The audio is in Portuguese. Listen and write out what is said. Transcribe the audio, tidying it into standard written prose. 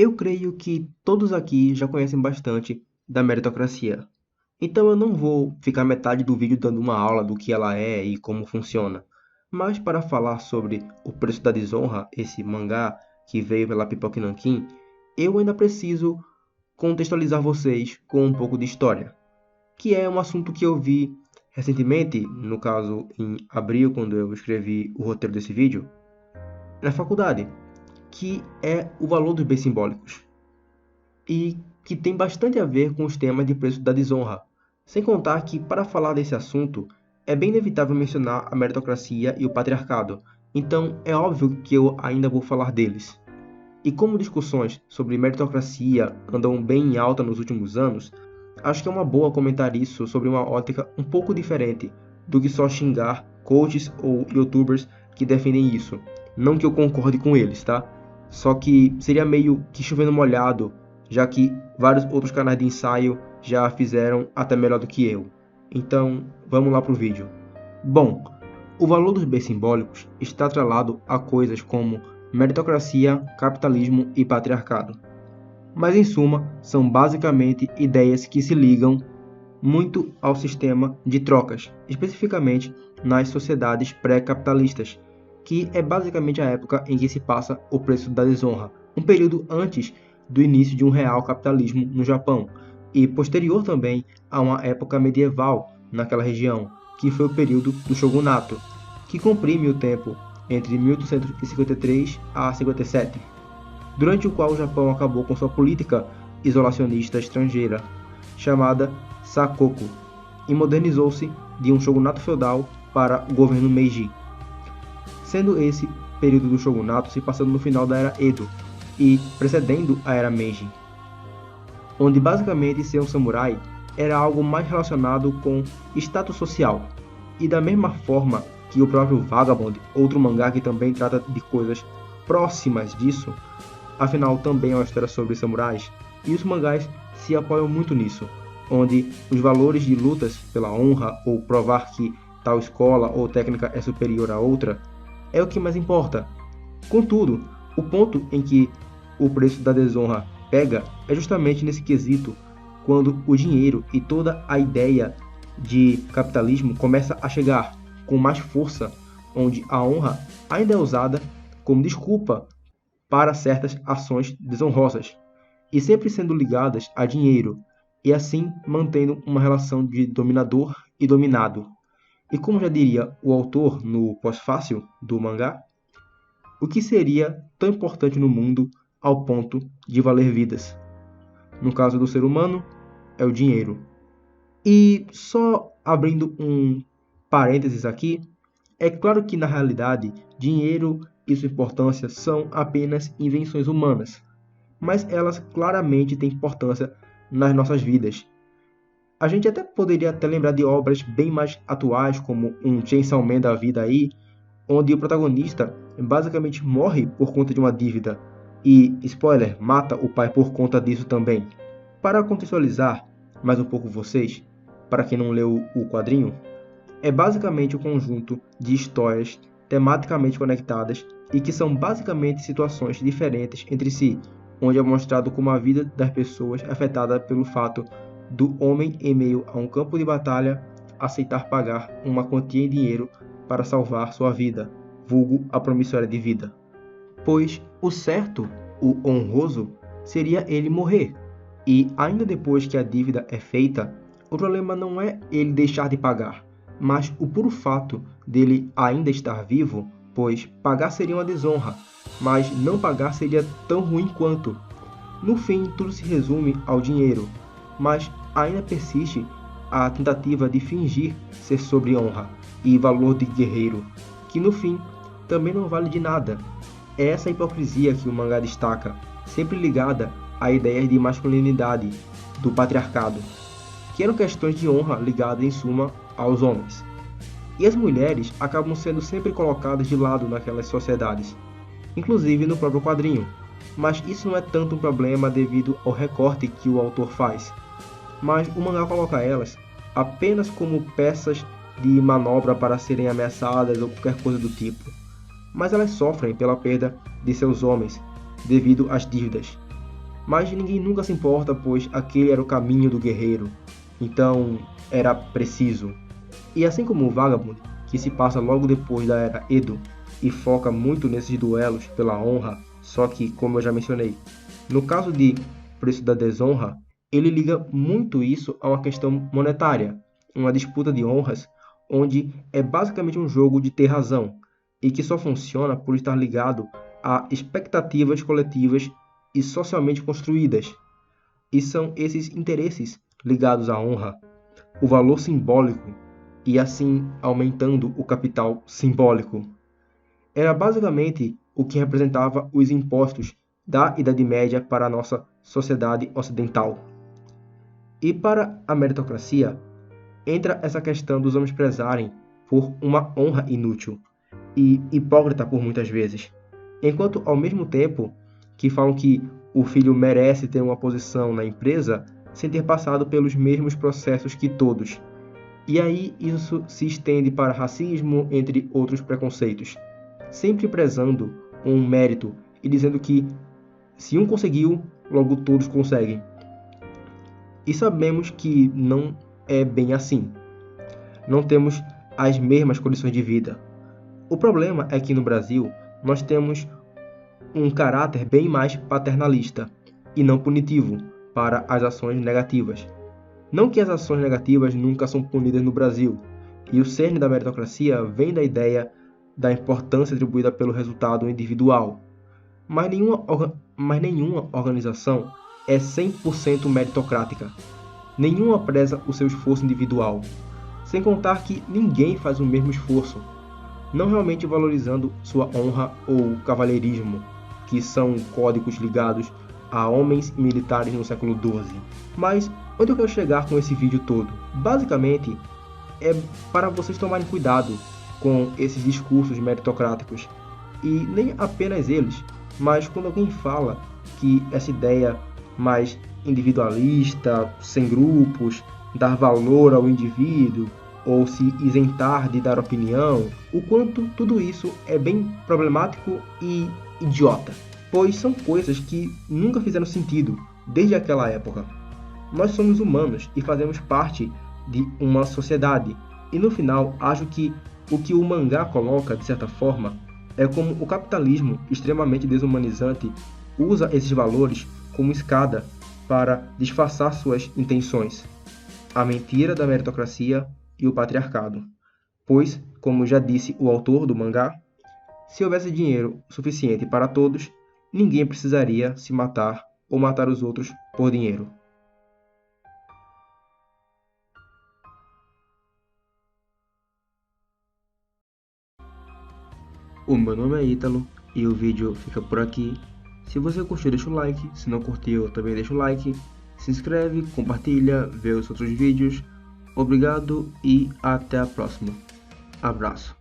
Eu creio que todos aqui já conhecem bastante da meritocracia. Então eu não vou ficar metade do vídeo dando uma aula do que ela é e como funciona. Mas para falar sobre O Preço da Desonra, esse mangá que veio pela Pipoca Nankin, eu ainda preciso contextualizar vocês com um pouco de história, que é um assunto que eu vi recentemente, no caso em abril, quando eu escrevi o roteiro desse vídeo, na faculdade, que é o valor dos bens simbólicos, e que tem bastante a ver com os temas de preço da desonra. Sem contar que, para falar desse assunto, é bem inevitável mencionar a meritocracia e o patriarcado, então é óbvio que eu ainda vou falar deles. E como discussões sobre meritocracia andam bem em alta nos últimos anos, acho que é uma boa comentar isso sobre uma ótica um pouco diferente do que só xingar coaches ou youtubers que defendem isso. Não que eu concorde com eles, tá? Só que seria meio que chovendo molhado, já que vários outros canais de ensaio já fizeram até melhor do que eu. Então, vamos lá pro vídeo. Bom, o valor dos bens simbólicos está atrelado a coisas como meritocracia, capitalismo e patriarcado. Mas em suma, são basicamente ideias que se ligam muito ao sistema de trocas, especificamente nas sociedades pré-capitalistas, que é basicamente a época em que se passa o preço da desonra, um período antes do início de um real capitalismo no Japão, e posterior também a uma época medieval naquela região, que foi o período do shogunato, que comprime o tempo entre 1853 a 57, durante o qual o Japão acabou com sua política isolacionista estrangeira, chamada Sakoku, e modernizou-se de um shogunato feudal para o governo Meiji, sendo esse período do shogunato se passando no final da era Edo e precedendo a era Meiji, onde basicamente ser um samurai era algo mais relacionado com status social. E da mesma forma que o próprio Vagabond, outro mangá que também trata de coisas próximas disso, afinal também é uma história sobre samurais, e os mangás se apoiam muito nisso, onde os valores de lutas pela honra ou provar que tal escola ou técnica é superior a outra é o que mais importa. Contudo, o ponto em que o preço da desonra pega é justamente nesse quesito, quando o dinheiro e toda a ideia de capitalismo começa a chegar com mais força, onde a honra ainda é usada como desculpa para certas ações desonrosas, e sempre sendo ligadas a dinheiro, e assim mantendo uma relação de dominador e dominado. E como já diria o autor no pós-fácil do mangá, o que seria tão importante no mundo ao ponto de valer vidas? No caso do ser humano, é o dinheiro. E só abrindo um parênteses aqui, é claro que na realidade, dinheiro e sua importância são apenas invenções humanas, mas elas claramente têm importância nas nossas vidas. A gente até poderia lembrar de obras bem mais atuais, como um Chainsaw Man da vida aí, onde o protagonista basicamente morre por conta de uma dívida e, spoiler, mata o pai por conta disso também. Para contextualizar mais um pouco vocês, para quem não leu o quadrinho, é basicamente um conjunto de histórias tematicamente conectadas e que são basicamente situações diferentes entre si, onde é mostrado como a vida das pessoas é afetada pelo fato do homem, em meio a um campo de batalha, aceitar pagar uma quantia em dinheiro para salvar sua vida, vulgo a promissória de vida. Pois o certo, o honroso, seria ele morrer. E ainda depois que a dívida é feita, o problema não é ele deixar de pagar, mas o puro fato dele ainda estar vivo, pois pagar seria uma desonra, mas não pagar seria tão ruim quanto. No fim, tudo se resume ao dinheiro, mas ainda persiste a tentativa de fingir ser sobre honra e valor de guerreiro, que no fim também não vale de nada. É essa hipocrisia que o mangá destaca, sempre ligada a ideias de masculinidade, do patriarcado, que eram questões de honra ligadas em suma aos homens. E as mulheres acabam sendo sempre colocadas de lado naquelas sociedades, inclusive no próprio quadrinho, mas isso não é tanto um problema devido ao recorte que o autor faz, mas o mangá coloca elas apenas como peças de manobra para serem ameaçadas ou qualquer coisa do tipo, mas elas sofrem pela perda de seus homens devido às dívidas, mas ninguém nunca se importa, pois aquele era o caminho do guerreiro, então era preciso. E assim como o Vagabond, que se passa logo depois da Era Edo e foca muito nesses duelos pela honra, só que, como eu já mencionei, no caso de Preço da Desonra, ele liga muito isso a uma questão monetária, uma disputa de honras, onde é basicamente um jogo de ter razão, e que só funciona por estar ligado a expectativas coletivas e socialmente construídas. E são esses interesses ligados à honra, o valor simbólico, e assim aumentando o capital simbólico. Era basicamente o que representava os impostos da Idade Média para a nossa sociedade ocidental. E para a meritocracia, entra essa questão dos homens prezarem por uma honra inútil e hipócrita por muitas vezes. Enquanto, ao mesmo tempo, que falam que o filho merece ter uma posição na empresa sem ter passado pelos mesmos processos que todos. E aí isso se estende para racismo, entre outros preconceitos, sempre prezando um mérito e dizendo que se um conseguiu, logo todos conseguem. E sabemos que não é bem assim. Não temos as mesmas condições de vida. O problema é que no Brasil nós temos um caráter bem mais paternalista e não punitivo para as ações negativas. Não que as ações negativas nunca são punidas no Brasil, e o cerne da meritocracia vem da ideia da importância atribuída pelo resultado individual. Mas nenhuma organização é 100% meritocrática. Nenhuma preza o seu esforço individual, sem contar que ninguém faz o mesmo esforço, não realmente valorizando sua honra ou cavalheirismo, que são códigos ligados a homens e militares no século XII. Mas onde eu quero chegar com esse vídeo todo? Basicamente, é para vocês tomarem cuidado com esses discursos meritocráticos. E nem apenas eles, mas quando alguém fala que essa ideia mais individualista, sem grupos, dar valor ao indivíduo, ou se isentar de dar opinião, o quanto tudo isso é bem problemático e idiota, pois são coisas que nunca fizeram sentido desde aquela época. Nós somos humanos e fazemos parte de uma sociedade, e no final acho que o que o mangá coloca, de certa forma, é como o capitalismo extremamente desumanizante usa esses valores como escada para disfarçar suas intenções. A mentira da meritocracia e o patriarcado. Pois, como já disse o autor do mangá, se houvesse dinheiro suficiente para todos, ninguém precisaria se matar ou matar os outros por dinheiro. O meu nome é Ítalo e o vídeo fica por aqui. Se você curtiu, deixa o like. Se não curtiu, também deixa o like. Se inscreve, compartilha, vê os outros vídeos. Obrigado e até a próxima. Abraço.